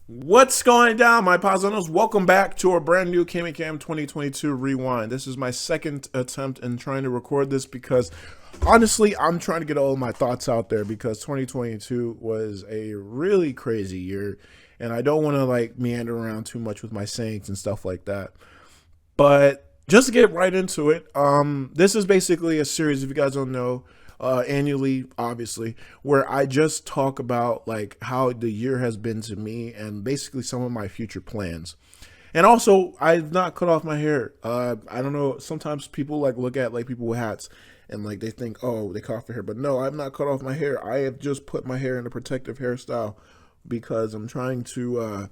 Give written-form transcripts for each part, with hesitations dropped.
What's going down, my Paisanos? Welcome back to a brand new KamyKam 2022 Rewind. This is my second attempt in trying to record this because, honestly, I'm trying to get all of my thoughts out there because 2022 was a really crazy year, and I don't want to, meander around too much with my sayings and stuff like that. But just to get right into it, this is basically a series, if you guys don't know, annually, obviously, where I just talk about how the year has been to me and basically some of my future plans. And also, I've not cut off my hair. I don't know. Sometimes people look at people with hats and they think, oh, they cut off their hair. But no, I've not cut off my hair. I have just put my hair in a protective hairstyle because I'm trying to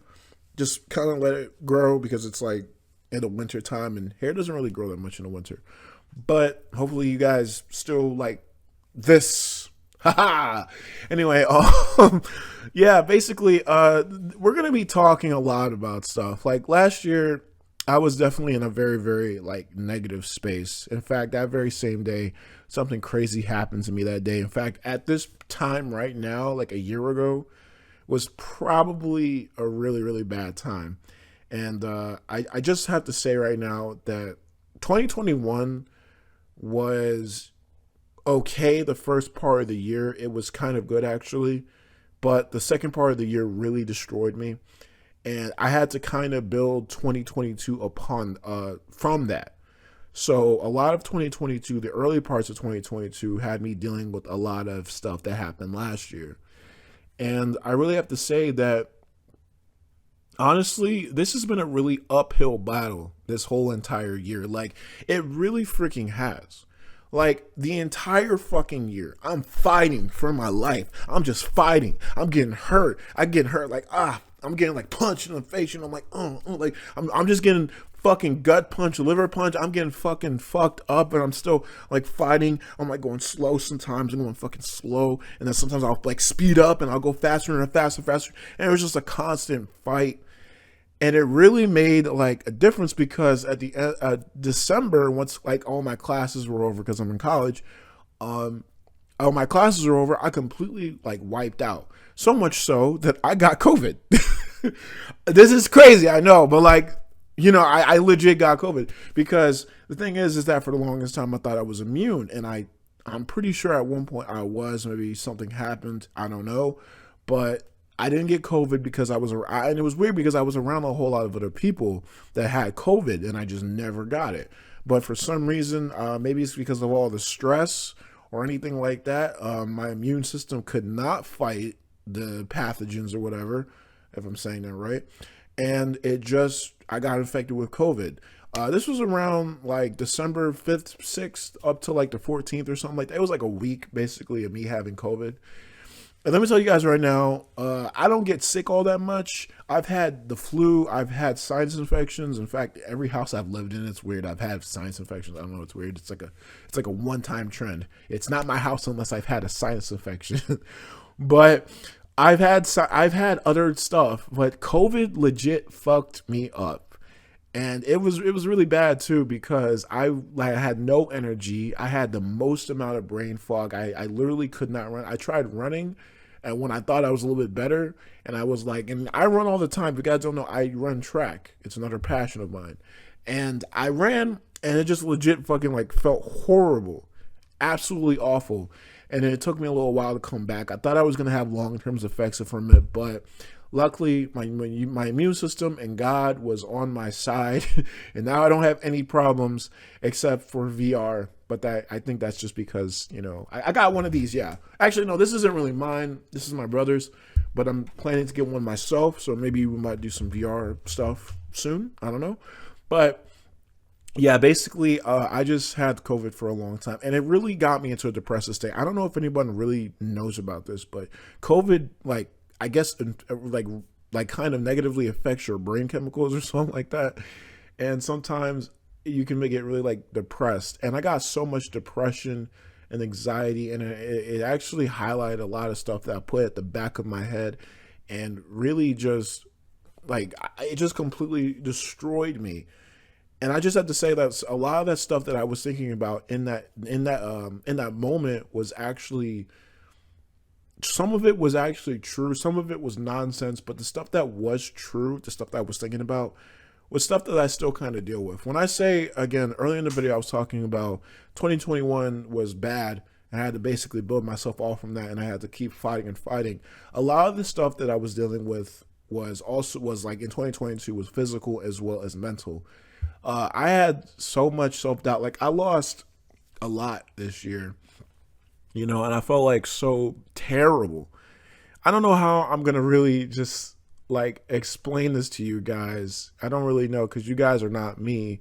just kind of let it grow because it's in the winter time and hair doesn't really grow that much in the winter. But hopefully you guys still like this. Haha. Anyway, yeah, basically, we're gonna be talking a lot about stuff. Like last year, I was definitely in a very, very negative space. In fact, that very same day, something crazy happened to me that day. In fact, at this time right now, like a year ago, was probably a really, really bad time. And I just have to say right now that 2021 was okay. The first part of the year, it was kind of good actually. But the second part of the year really destroyed me. And I had to kind of build 2022 upon from that. So a lot of 2022, the early parts of 2022 had me dealing with a lot of stuff that happened last year. And I really have to say that honestly, this has been a really uphill battle this whole entire year. It really freaking has. The entire fucking year, I'm fighting for my life. I'm just fighting. I'm getting hurt. I get hurt I'm getting punched in the face, and I'm I'm just getting fucking gut punch, liver punch. I'm getting fucking fucked up, and I'm still fighting. I'm going slow sometimes. I'm going fucking slow, and then sometimes I'll speed up, and I'll go faster and faster and faster. And it was just a constant fight. And it really made a difference because at the end December, once all my classes were over, because I'm in college, all my classes were over, I completely wiped out. So much so that I got COVID. This is crazy, I know, but I legit got COVID because the thing is that for the longest time I thought I was immune, and I'm pretty sure at one point I was. Maybe something happened, I don't know, but I didn't get COVID because and it was weird because I was around a whole lot of other people that had COVID and I just never got it. But for some reason, maybe it's because of all the stress or anything like that, my immune system could not fight the pathogens or whatever, if I'm saying that right. And I got infected with COVID. This was around December 5th, 6th, up to the 14th or something like that. It was a week basically of me having COVID. And let me tell you guys right now, I don't get sick all that much. I've had the flu. I've had sinus infections. In fact, every house I've lived in, it's weird. I've had sinus infections. I don't know. It's weird. It's like a one-time trend. It's not my house unless I've had a sinus infection. But I've had other stuff. But COVID legit fucked me up. And it was really bad too because I had no energy. I had the most amount of brain fog. I literally could not run. I tried running, and when I thought I was a little bit better, and I was and I run all the time. If you guys don't know, I run track. It's another passion of mine, and I ran, and it just legit fucking felt horrible, absolutely awful. And then it took me a little while to come back. I thought I was gonna have long term effects from it, but luckily, my immune system and God was on my side, and now I don't have any problems except for VR. But I think that's just because I got one of these. Yeah, actually, no, this isn't really mine. This is my brother's, but I'm planning to get one myself. So maybe we might do some VR stuff soon. I don't know, but yeah, basically, I just had COVID for a long time, and it really got me into a depressive state. I don't know if anyone really knows about this, but COVID, I guess kind of negatively affects your brain chemicals or something like that. And sometimes you can make it really depressed. And I got so much depression and anxiety, and it actually highlighted a lot of stuff that I put at the back of my head, and really just it just completely destroyed me. And I just have to say that a lot of that stuff that I was thinking about in that moment was actually some of it was actually true. Some of it was nonsense, but the stuff that was true, the stuff that I was thinking about, was stuff that I still kind of deal with. When I say, again, earlier in the video, I was talking about 2021 was bad. I had to basically build myself off from that, and I had to keep fighting and fighting. A lot of the stuff that I was dealing with was like in 2022 was physical as well as mental. I had so much self-doubt. Like, I lost a lot this year, you know, and I felt like so terrible. I don't know how I'm going to really just like explain this to you guys. I don't really know, because you guys are not me.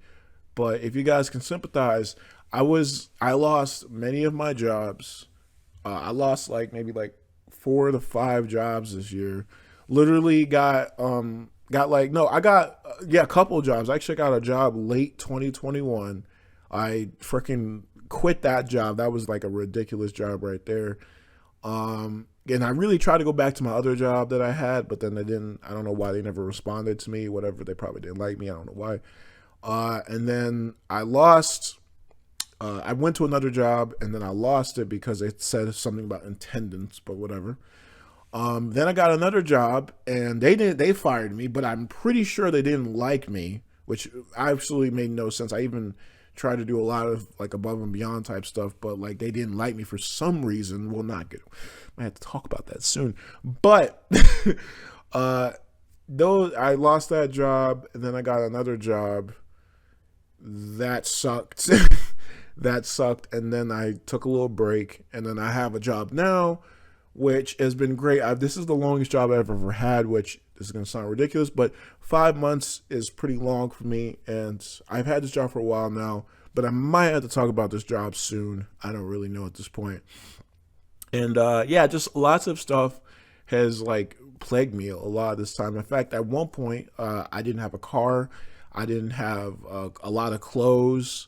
But if you guys can sympathize, I lost many of my jobs. I lost like maybe like 4 to 5 jobs this year. Literally got like, no, I got, a couple of jobs. I actually got a job late 2021. I freaking quit that job. That was like a ridiculous job right there. And I really tried to go back to my other job that I had, but then they didn't. I don't know why they never responded to me. Whatever, they probably didn't like me. I don't know why. And then I lost. I went to another job, and then I lost it because it said something about attendance, but whatever. Then I got another job, and they fired me, but I'm pretty sure they didn't like me, which absolutely made no sense. I even tried to do a lot of like above and beyond type stuff, but like they didn't like me for some reason. Well, not good. I have to talk about that soon. But though I lost that job, and then I got another job that sucked. That sucked. And then I took a little break, and then I have a job now, which has been great. This is the longest job I've ever had, which is going to sound ridiculous, but 5 months is pretty long for me. And I've had this job for a while now, but I might have to talk about this job soon. I don't really know at this point. And yeah, just lots of stuff has like plagued me a lot this time. In fact, at one point, I didn't have a car. I didn't have a lot of clothes.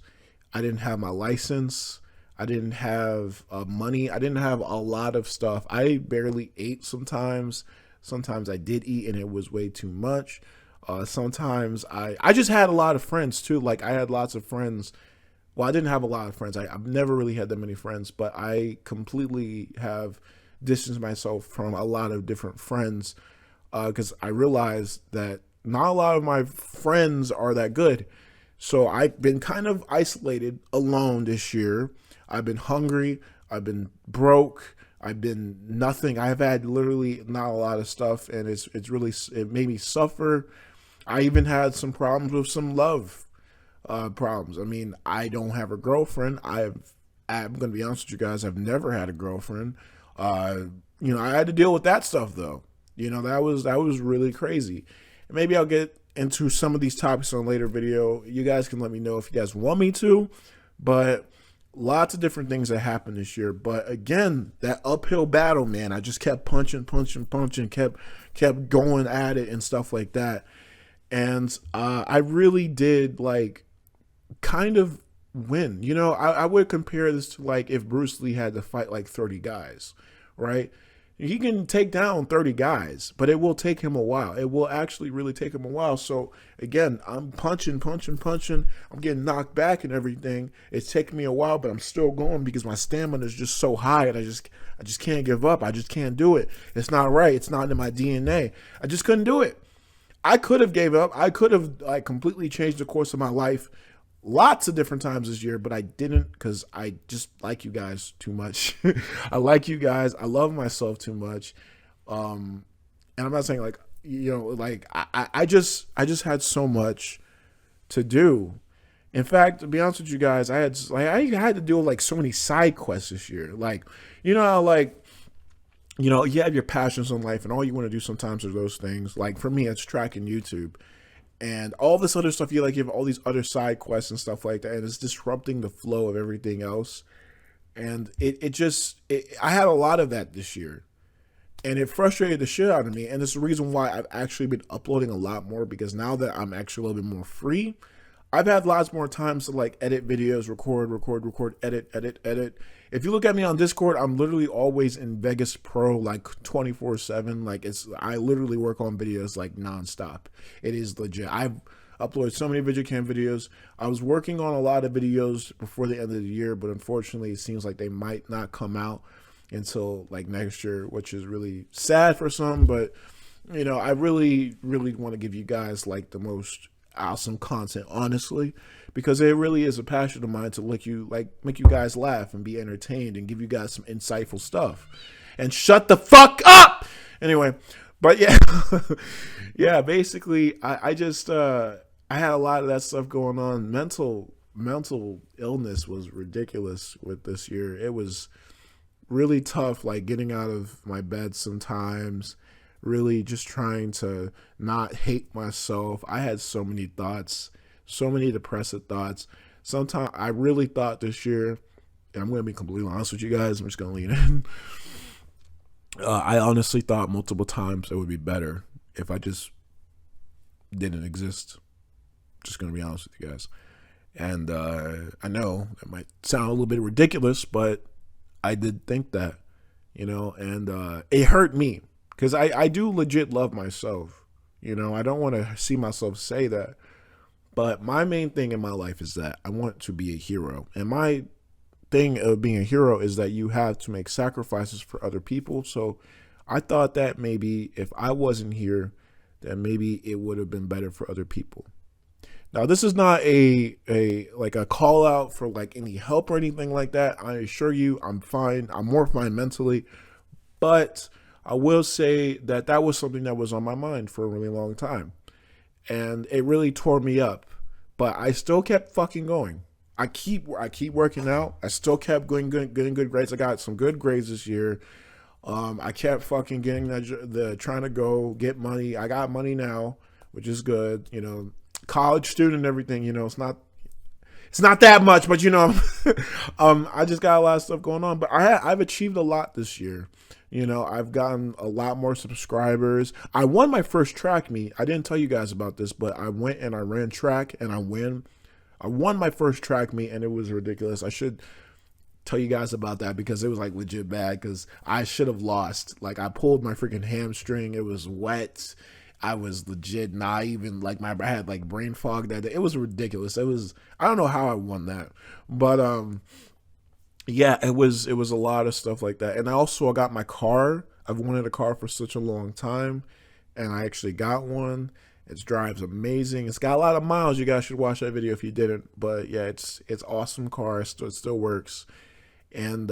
I didn't have my license. I didn't have money. I didn't have a lot of stuff. I barely ate sometimes. Sometimes I did eat, and it was way too much. Sometimes I just had a lot of friends too. Like, I had lots of friends. Well, I didn't have a lot of friends. I've never really had that many friends, but I completely have distanced myself from a lot of different friends because I realized that not a lot of my friends are that good. So I've been kind of isolated, alone this year. I've been hungry. I've been broke. I've been nothing. I've had literally not a lot of stuff, and it made me suffer. I even had some problems with some love problems. I mean, I don't have a girlfriend. I'm going to be honest with you guys. I've never had a girlfriend. I had to deal with that stuff though. That was really crazy. And maybe I'll get into some of these topics in a later video. You guys can let me know if you guys want me to, but lots of different things that happened this year. But again, that uphill battle, man, I just kept punching, kept going at it and stuff like that. And I really did like kind of win. I would compare this to like if Bruce Lee had to fight like 30 guys, right? He can take down 30 guys, but it will take him a while. It will actually really take him a while. So again, I'm punching. I'm getting knocked back and everything. It's taking me a while, but I'm still going because my stamina is just so high, and I just can't give up. I just can't do it. It's not right. It's not in my DNA. I just couldn't do it. I could have gave up. I could have like completely changed the course of my life lots of different times this year, but I didn't because I just like you guys too much. I like you guys. I love myself too much. And I'm not saying like, like I just had so much to do. In fact, to be honest with you guys, I had to deal with like so many side quests this year. Like, how like, you have your passions in life, and all you want to do sometimes are those things. Like for me, it's tracking YouTube. And all this other stuff, you have all these other side quests and stuff like that, and it's disrupting the flow of everything else. And I had a lot of that this year, and it frustrated the shit out of me. And it's the reason why I've actually been uploading a lot more, because now that I'm actually a little bit more free, I've had lots more times to like edit videos, record, edit. If you look at me on Discord, I'm literally always in Vegas Pro like 24/7. Like I literally work on videos like nonstop. It is legit. I've uploaded so many KamyKam videos. I was working on a lot of videos before the end of the year, but unfortunately it seems like they might not come out until like next year, which is really sad for some, but I really, really want to give you guys like the most awesome content, honestly, because it really is a passion of mine to make you guys laugh and be entertained and give you guys some insightful stuff. And shut the fuck up. Anyway, but yeah, yeah. Basically, I just I had a lot of that stuff going on. Mental illness was ridiculous with this year. It was really tough, like getting out of my bed sometimes, really just trying to not hate myself. I had so many thoughts, so many depressive thoughts. Sometimes I really thought this year, and I'm going to be completely honest with you guys, I'm just going to lean in. I honestly thought multiple times it would be better if I just didn't exist. Just going to be honest with you guys. And I know it might sound a little bit ridiculous, but I did think that, and it hurt me because I do legit love myself. I don't want to see myself say that. But my main thing in my life is that I want to be a hero. And my thing of being a hero is that you have to make sacrifices for other people. So I thought that maybe if I wasn't here, then maybe it would have been better for other people. Now, this is not a call out for like any help or anything like that. I assure you I'm fine. I'm more fine mentally. But I will say that that was something that was on my mind for a really long time. And it really tore me up. But I still kept fucking going. I keep working out. I still kept getting good grades. I got some good grades this year. I kept fucking getting the trying to go get money. I got money now, which is good. College student and everything. It's not that much, but I just got a lot of stuff going on. But I've achieved a lot this year. I've gotten a lot more subscribers. I won my first track meet. I didn't tell you guys about this, but I went and I ran track and I won my first track meet and it was ridiculous. I should tell you guys about that because it was like legit bad because I should have lost. Like I pulled my freaking hamstring. It was wet. I was legit not even I had like brain fog that day. It was ridiculous. I don't know how I won that, but yeah, it was a lot of stuff like that. And I got my car. I've wanted a car for such a long time, and I actually got one. It drives amazing. It's got a lot of miles. You guys should watch that video if you didn't. But yeah, it's awesome car. It still works. And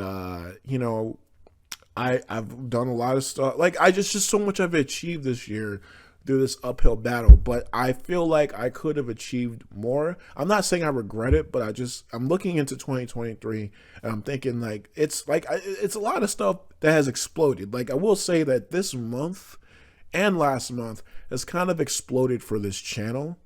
I've done a lot of stuff. Like I just so much I've achieved this year through this uphill battle, but I feel like I could have achieved more. I'm not saying I regret it, but I'm looking into 2023 and I'm thinking it's a lot of stuff that has exploded. Like I will say that this month and last month has kind of exploded for this channel.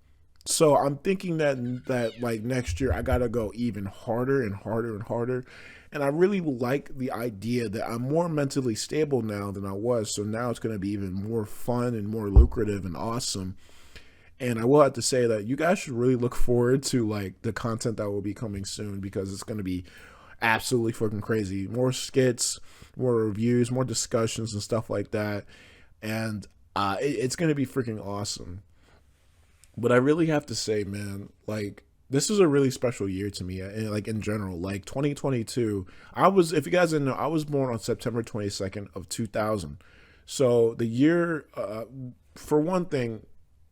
So I'm thinking that like next year I gotta go even harder and harder and harder. And I really like the idea that I'm more mentally stable now than I was. So now it's going to be even more fun and more lucrative and awesome. And I will have to say that you guys should really look forward to like the content that will be coming soon because it's going to be absolutely fucking crazy. More skits, more reviews, more discussions and stuff like that. And it's going to be freaking awesome. But I really have to say, man, like, this is a really special year to me, like in general. Like 2022, if you guys didn't know, I was born on September 22nd of 2000. So the year, for one thing,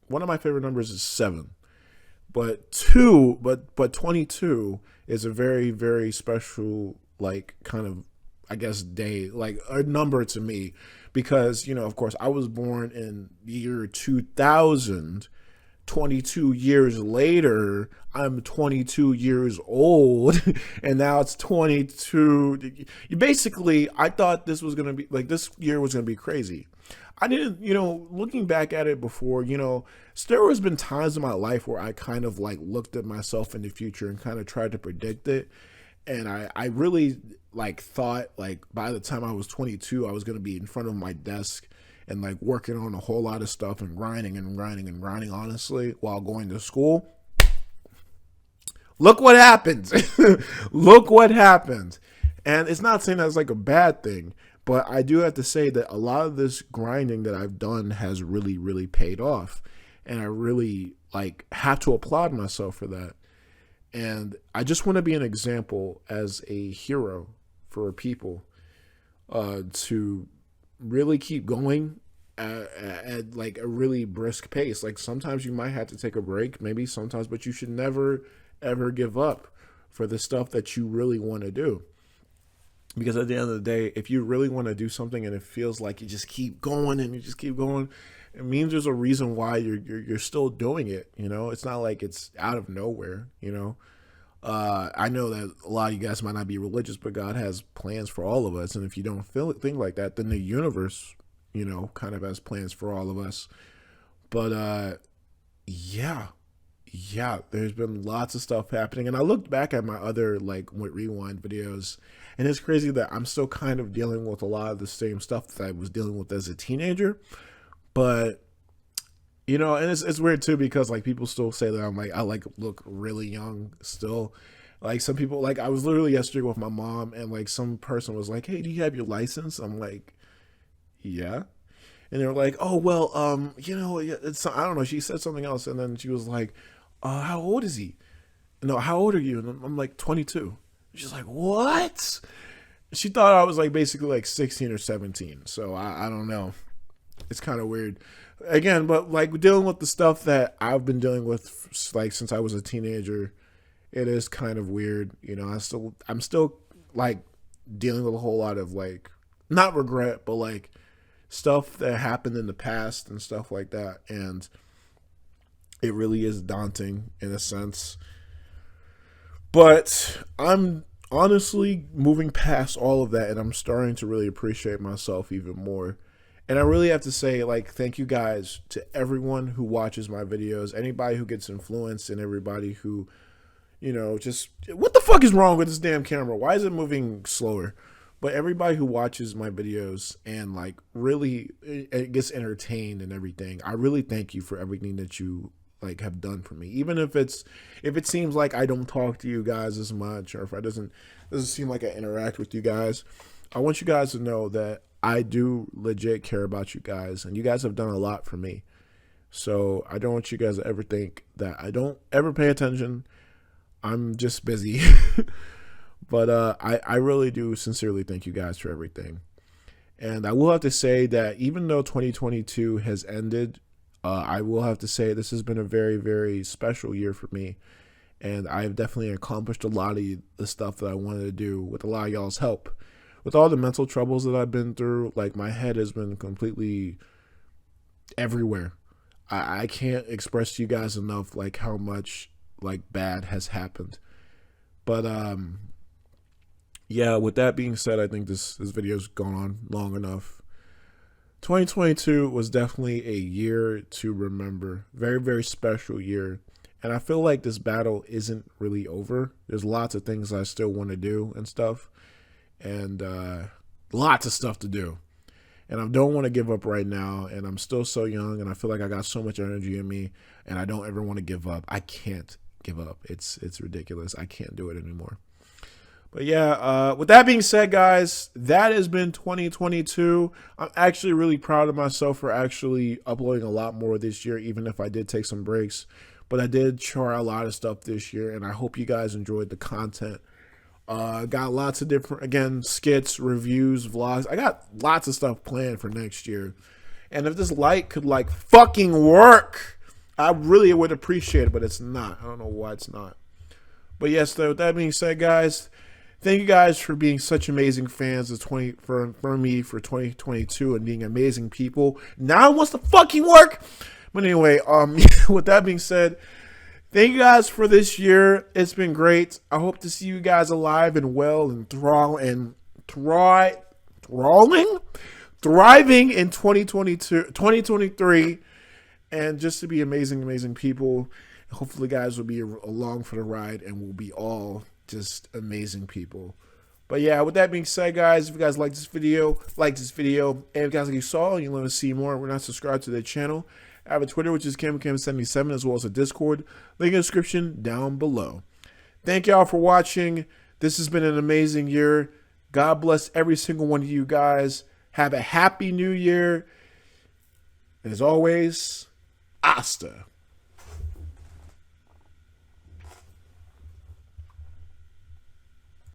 one of my favorite numbers is 7. But 22 is a very, very special, like kind of, I guess, day, like a number to me, because of course, I was born in the year 2000. 22 years later, I'm 22 years old, and now it's 22. Basically, I thought this was going to be, like, this year was going to be crazy. I didn't, looking back at it before, there has been times in my life where I kind of, like, looked at myself in the future and kind of tried to predict it, and I really, like, thought, like, by the time I was 22, I was going to be in front of my desk and like working on a whole lot of stuff and grinding, honestly, while going to school. Look what happened. Look what happened. And it's not saying that's like a bad thing, but I do have to say that a lot of this grinding that I've done has really, really paid off. And I really like have to applaud myself for that. And I just want to be an example as a hero for people. to really keep going at like a really brisk pace. Like sometimes you might have to take a break, maybe sometimes, but you should never ever give up for the stuff that you really want to do. Because at the end of the day, if you really want to do something and it feels like you just keep going and you just keep going, it means there's a reason why you're still doing it. You know, it's not like it's out of nowhere. You know, I know that a lot of you guys might not be religious, but God has plans for all of us, and if you don't feel it, think like that, then the universe, you know, kind of has plans for all of us. But yeah, yeah, there's been lots of stuff happening, and I looked back at my other like rewind videos, and it's crazy that I'm still kind of dealing with a lot of the same stuff that I was dealing with as a teenager. But you know, and it's weird too because like people still say that I like look really young still. Like some people, like I was literally yesterday with my mom, and like some person was like, "Hey, do you have your license?" I'm like, "Yeah." And they were like, "Oh well, you know, it's I don't know." She said something else, and then she was like, "How old is he? No, how old are you?" And I'm like, 22. She's like, "What?" She thought I was like basically like 16 or 17. So I don't know. It's kind of weird. Again, but like dealing with the stuff that I've been dealing with like since I was a teenager, it is kind of weird. You know, I'm still like dealing with a whole lot of like not regret, but like stuff that happened in the past and stuff like that. And it really is daunting in a sense. But I'm honestly moving past all of that, and I'm starting to really appreciate myself even more. And I really have to say, like, thank you guys to everyone who watches my videos, anybody who gets influenced, and everybody who, you know, just what the fuck is wrong with this damn camera? Why is it moving slower? But everybody who watches my videos and like really it gets entertained and everything, I really thank you for everything that you like have done for me. Even if it seems like I don't talk to you guys as much, or if I doesn't seem like I interact with you guys, I want you guys to know that I do legit care about you guys, and you guys have done a lot for me. So I don't want you guys to ever think that I don't ever pay attention. I'm just busy. But I really do sincerely thank you guys for everything. And I will have to say that even though 2022 has ended, I will have to say this has been a very, very special year for me. And I've definitely accomplished a lot of the stuff that I wanted to do with a lot of y'all's help. With all the mental troubles that I've been through, like my head has been completely everywhere. I can't express to you guys enough like how much like bad has happened. But yeah, with that being said, I think this video's gone on long enough. 2022 was definitely a year to remember. Very, very special year. And I feel like this battle isn't really over. There's lots of things I still want to do and stuff. And lots of stuff to do. And I don't want to give up right now. And I'm still so young. And I feel like I got so much energy in me. And I don't ever want to give up. I can't give up. It's ridiculous. I can't do it anymore. But yeah, with that being said, guys, that has been 2022. I'm actually really proud of myself for actually uploading a lot more this year, even if I did take some breaks. But I did try a lot of stuff this year, and I hope you guys enjoyed the content. Got lots of different, again, skits, reviews, vlogs. I got lots of stuff planned for next year. And if this light could, like, fucking work, I really would appreciate it, but it's not. I don't know why it's not. But yes, though, with that being said, guys, thank you guys for being such amazing fans of for me for 2022 and being amazing people. Now it wants to fucking work. But anyway, with that being said, thank you guys for this year. It's been great. I hope to see you guys alive and well and thriving in 2022, 2023, and just to be amazing, amazing people. Hopefully, guys will be along for the ride, and we'll be all just amazing people. But yeah, with that being said, guys, if you guys like this video, and if you guys like you saw and you want to see more, we're not subscribed to the channel. I have a Twitter, which is KamyKam77, as well as a Discord. Link in the description down below. Thank y'all for watching. This has been an amazing year. God bless every single one of you guys. Have a happy new year. And as always, hasta.